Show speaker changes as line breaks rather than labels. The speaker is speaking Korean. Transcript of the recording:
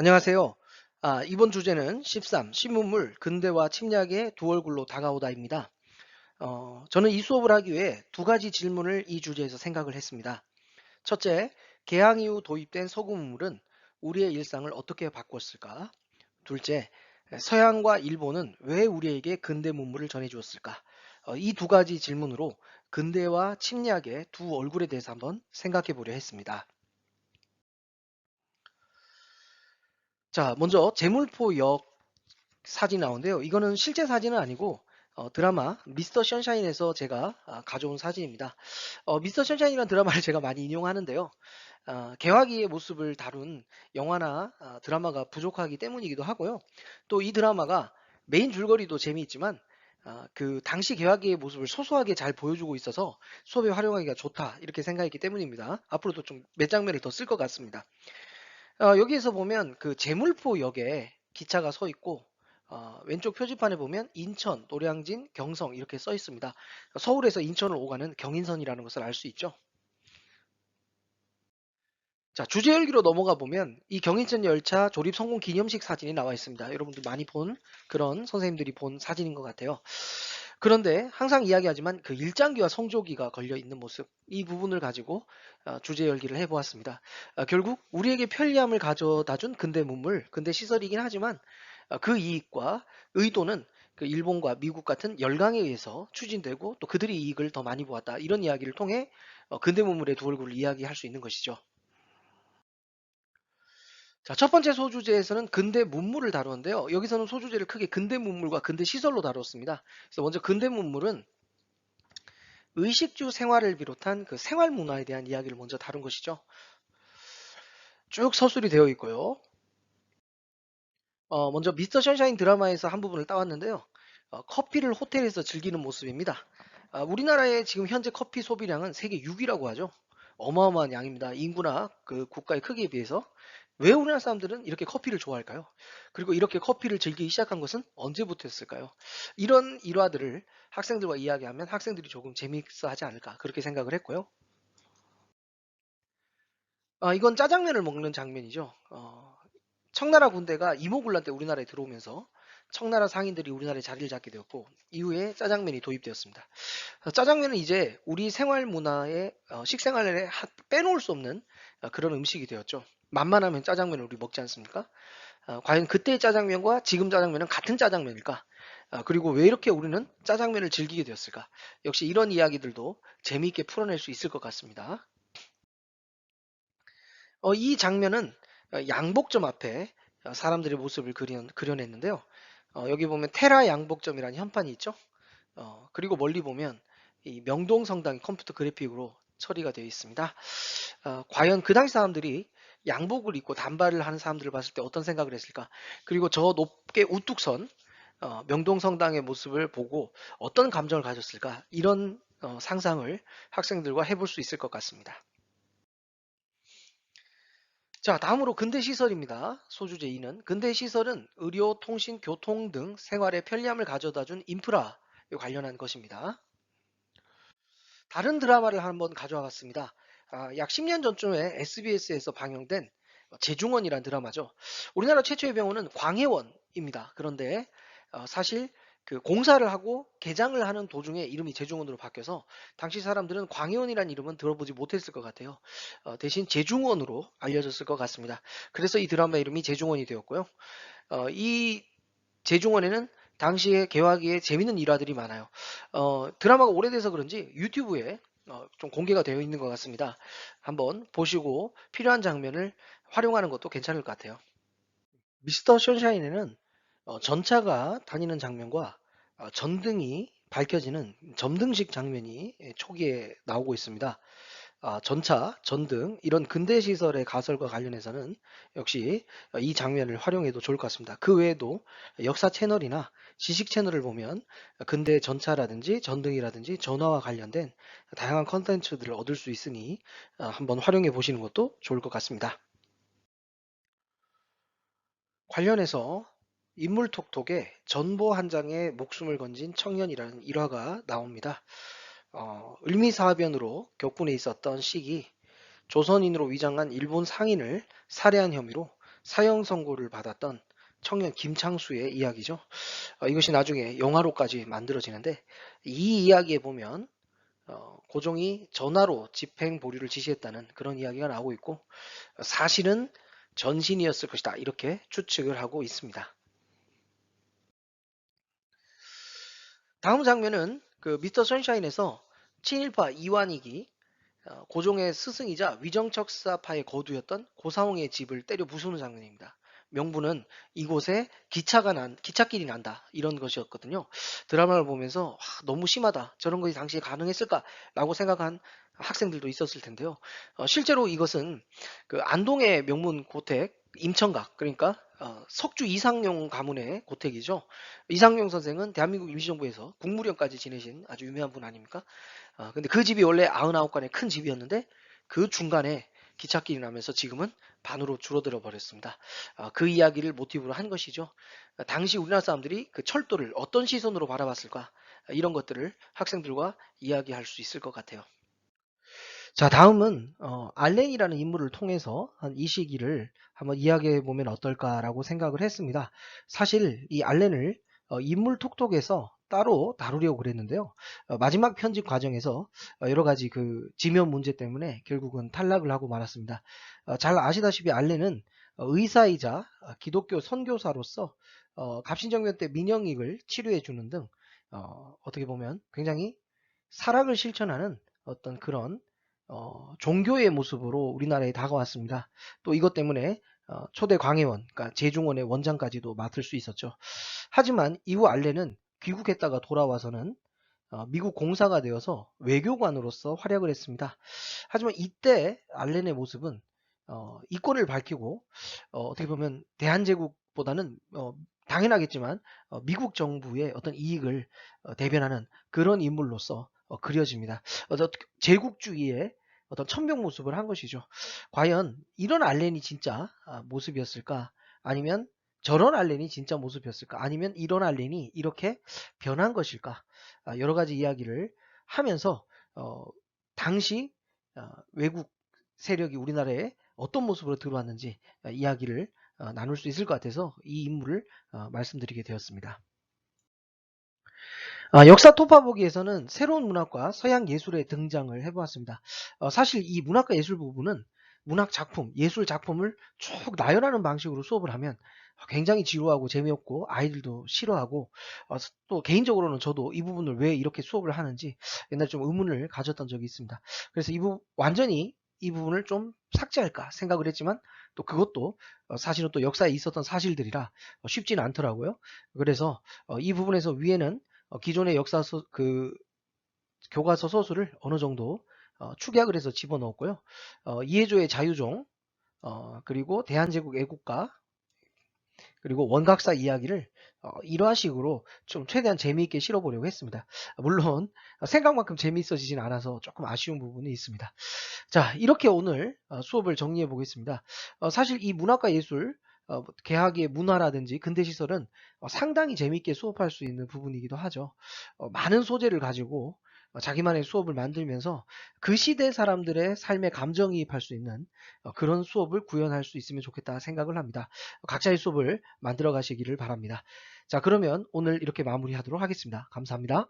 안녕하세요. 이번 주제는 13, 신문물, 근대와 침략의 두 얼굴로 다가오다입니다. 저는 이 수업을 하기 위해 두 가지 질문을 이 주제에서 생각을 했습니다. 첫째, 개항 이후 도입된 서구문물은 우리의 일상을 어떻게 바꿨을까? 둘째, 서양과 일본은 왜 우리에게 근대 문물을 전해주었을까? 이 두 가지 질문으로 근대와 침략의 두 얼굴에 대해서 한번 생각해 보려 했습니다. 자, 먼저 제물포역 사진이 나오는데요. 이거는 실제 사진은 아니고 드라마 미스터 션샤인에서 제가 가져온 사진입니다. 미스터 션샤인이라는 드라마를 제가 많이 인용하는데요. 개화기의 모습을 다룬 영화나 드라마가 부족하기 때문이기도 하고요. 또 이 드라마가 메인 줄거리도 재미있지만 그 당시 개화기의 모습을 소소하게 잘 보여주고 있어서 수업에 활용하기가 좋다 이렇게 생각했기 때문입니다. 앞으로도 좀 몇 장면을 더 쓸 것 같습니다. 여기에서 보면 그 제물포역에 기차가 서 있고 왼쪽 표지판에 보면 인천, 노량진, 경성 이렇게 써 있습니다. 서울에서 인천을 오가는 경인선이라는 것을 알 수 있죠. 자, 주제 열기로 넘어가 보면 이 경인천 열차 조립 성공 기념식 사진이 나와 있습니다. 여러분들 많이 본 그런 선생님들이 본 사진인 것 같아요. 그런데 항상 이야기하지만 그 일장기와 성조기가 걸려 있는 모습, 이 부분을 가지고 주제 열기를 해보았습니다. 결국 우리에게 편리함을 가져다 준 근대 문물, 근대 시설이긴 하지만 그 이익과 의도는 그 일본과 미국 같은 열강에 의해서 추진되고 또 그들이 이익을 더 많이 보았다. 이런 이야기를 통해 근대 문물의 두 얼굴을 이야기할 수 있는 것이죠. 자, 첫 번째 소주제에서는 근대 문물을 다루는데요. 여기서는 소주제를 크게 근대 문물과 근대 시설로 다뤘습니다. 그래서 먼저 근대 문물은 의식주 생활을 비롯한 그 생활 문화에 대한 이야기를 먼저 다룬 것이죠. 쭉 서술이 되어 있고요. 먼저 미스터 션샤인 드라마에서 한 부분을 따왔는데요. 커피를 호텔에서 즐기는 모습입니다. 우리나라의 지금 현재 커피 소비량은 세계 6위라고 하죠. 어마어마한 양입니다. 인구나 그 국가의 크기에 비해서. 왜 우리나라 사람들은 이렇게 커피를 좋아할까요? 그리고 이렇게 커피를 즐기기 시작한 것은 언제부터였을까요? 이런 일화들을 학생들과 이야기하면 학생들이 조금 재미있어 하지 않을까 그렇게 생각을 했고요. 이건 짜장면을 먹는 장면이죠. 청나라 군대가 이모군란 때 우리나라에 들어오면서 청나라 상인들이 우리나라에 자리를 잡게 되었고 이후에 짜장면이 도입되었습니다. 짜장면은 이제 우리 생활 문화의 식생활에 빼놓을 수 없는 그런 음식이 되었죠. 만만하면 짜장면을 우리 먹지 않습니까? 과연 그때의 짜장면과 지금 짜장면은 같은 짜장면일까? 그리고 왜 이렇게 우리는 짜장면을 즐기게 되었을까? 역시 이런 이야기들도 재미있게 풀어낼 수 있을 것 같습니다. 이 장면은 양복점 앞에 사람들의 모습을 그려냈는데요. 여기 보면 테라 양복점이라는 현판이 있죠. 그리고 멀리 보면 이 명동성당이 컴퓨터 그래픽으로 처리가 되어 있습니다. 과연 그 당시 사람들이 양복을 입고 단발을 하는 사람들을 봤을 때 어떤 생각을 했을까? 그리고 저 높게 우뚝 선 명동성당의 모습을 보고 어떤 감정을 가졌을까? 이런 상상을 학생들과 해볼 수 있을 것 같습니다. 자, 다음으로 근대 시설입니다. 소주제 2는 근대 시설은 의료, 통신, 교통 등 생활에 편리함을 가져다 준 인프라에 관련한 것입니다. 다른 드라마를 한번 가져와 봤습니다. 약 10년 전쯤에 SBS에서 방영된 재중원이라는 드라마죠. 우리나라 최초의 병원은 광해원입니다. 그런데 사실 그 공사를 하고 개장을 하는 도중에 이름이 재중원으로 바뀌어서 당시 사람들은 광해원이라는 이름은 들어보지 못했을 것 같아요. 대신 재중원으로 알려졌을 것 같습니다. 그래서 이 드라마 이름이 재중원이 되었고요. 이 재중원에는 당시에 개화기에 재밌는 일화들이 많아요. 드라마가 오래돼서 그런지 유튜브에 좀 공개가 되어 있는 것 같습니다. 한번 보시고 필요한 장면을 활용하는 것도 괜찮을 것 같아요. 미스터 션샤인에는 전차가 다니는 장면과 전등이 밝혀지는 점등식 장면이 초기에 나오고 있습니다. 전차, 전등 이런 근대 시설의 가설과 관련해서는 역시 이 장면을 활용해도 좋을 것 같습니다. 그 외에도 역사 채널이나 지식 채널을 보면 근대 전차라든지 전등이라든지 전화와 관련된 다양한 컨텐츠들을 얻을 수 있으니 한번 활용해 보시는 것도 좋을 것 같습니다. 관련해서 인물톡톡에 전보 한 장에 목숨을 건진 청년이라는 일화가 나옵니다. 을미사변으로 격분해 있었던 시기 조선인으로 위장한 일본 상인을 살해한 혐의로 사형 선고를 받았던 청년 김창수의 이야기죠. 이것이 나중에 영화로까지 만들어지는데 이 이야기에 보면 고종이 전화로 집행 보류를 지시했다는 그런 이야기가 나오고 있고 사실은 전신이었을 것이다 이렇게 추측을 하고 있습니다. 다음 장면은 그 미스터 선샤인에서 친일파 이완익이 고종의 스승이자 위정척사파의 거두였던 고사홍의 집을 때려 부수는 장면입니다. 명분은 이곳에 기찻길이 난다 이런 것이었거든요. 드라마를 보면서 너무 심하다 저런 것이 당시에 가능했을까라고 생각한 학생들도 있었을 텐데요. 실제로 이것은 그 안동의 명문 고택 임천각 그러니까 석주 이상용 가문의 고택이죠. 이상용 선생은 대한민국 임시정부에서 국무령까지 지내신 아주 유명한 분 아닙니까? 근데 그 집이 원래 99간의 큰 집이었는데 그 중간에 기찻길이 나면서 지금은 반으로 줄어들어 버렸습니다. 그 이야기를 모티브로 한 것이죠. 당시 우리나라 사람들이 그 철도를 어떤 시선으로 바라봤을까? 이런 것들을 학생들과 이야기할 수 있을 것 같아요. 자, 다음은 알렌이라는 인물을 통해서 한 이 시기를 한번 이야기해 보면 어떨까라고 생각을 했습니다. 사실 이 알렌을 인물 톡톡에서 따로 다루려고 그랬는데요. 마지막 편집 과정에서 여러 가지 그 지면 문제 때문에 결국은 탈락을 하고 말았습니다. 잘 아시다시피 알렌은 의사이자 기독교 선교사로서 갑신정변 때 민영익을 치료해 주는 등 어떻게 보면 굉장히 사랑을 실천하는 어떤 그런 종교의 모습으로 우리나라에 다가왔습니다. 또 이것 때문에 초대 광해원, 그러니까 제중원의 원장까지도 맡을 수 있었죠. 하지만 이후 알렌은 귀국했다가 돌아와서는 미국 공사가 되어서 외교관으로서 활약을 했습니다. 하지만 이때 알렌의 모습은 이권을 밝히고 어떻게 보면 대한제국보다는 당연하겠지만 미국 정부의 어떤 이익을 대변하는 그런 인물로서 그려집니다. 제국주의의 어떤 천명 모습을 한 것이죠. 과연 이런 알렌이 진짜 모습이었을까? 아니면 저런 알렌이 진짜 모습이었을까? 아니면 이런 알렌이 이렇게 변한 것일까? 여러 가지 이야기를 하면서 당시 외국 세력이 우리나라에 어떤 모습으로 들어왔는지 이야기를 나눌 수 있을 것 같아서 이 인물을 말씀드리게 되었습니다. 역사 토파보기에서는 새로운 문학과 서양 예술의 등장을 해보았습니다. 사실 이 문학과 예술 부분은 문학 작품, 예술 작품을 쭉 나열하는 방식으로 수업을 하면 굉장히 지루하고 재미없고 아이들도 싫어하고 또 개인적으로는 저도 이 부분을 왜 이렇게 수업을 하는지 옛날에 좀 의문을 가졌던 적이 있습니다. 그래서 완전히 이 부분을 좀 삭제할까 생각을 했지만 또 그것도 사실은 또 역사에 있었던 사실들이라 쉽지는 않더라고요. 그래서 이 부분에서 위에는 기존의 교과서 서술을 어느 정도 축약을 해서 집어넣었고요. 이해조의 자유종, 그리고 대한제국 애국가, 그리고 원각사 이야기를 이러한식으로 좀 최대한 재미있게 실어보려고 했습니다. 물론 생각만큼 재미있어지진 않아서 조금 아쉬운 부분이 있습니다. 자, 이렇게 오늘 수업을 정리해 보겠습니다. 사실 이 문학과 예술, 개학의 문화라든지 근대시설은 상당히 재미있게 수업할 수 있는 부분이기도 하죠. 많은 소재를 가지고 자기만의 수업을 만들면서 그 시대 사람들의 삶에 감정이입할 수 있는 그런 수업을 구현할 수 있으면 좋겠다 생각을 합니다. 각자의 수업을 만들어 가시기를 바랍니다. 자, 그러면 오늘 이렇게 마무리하도록 하겠습니다. 감사합니다.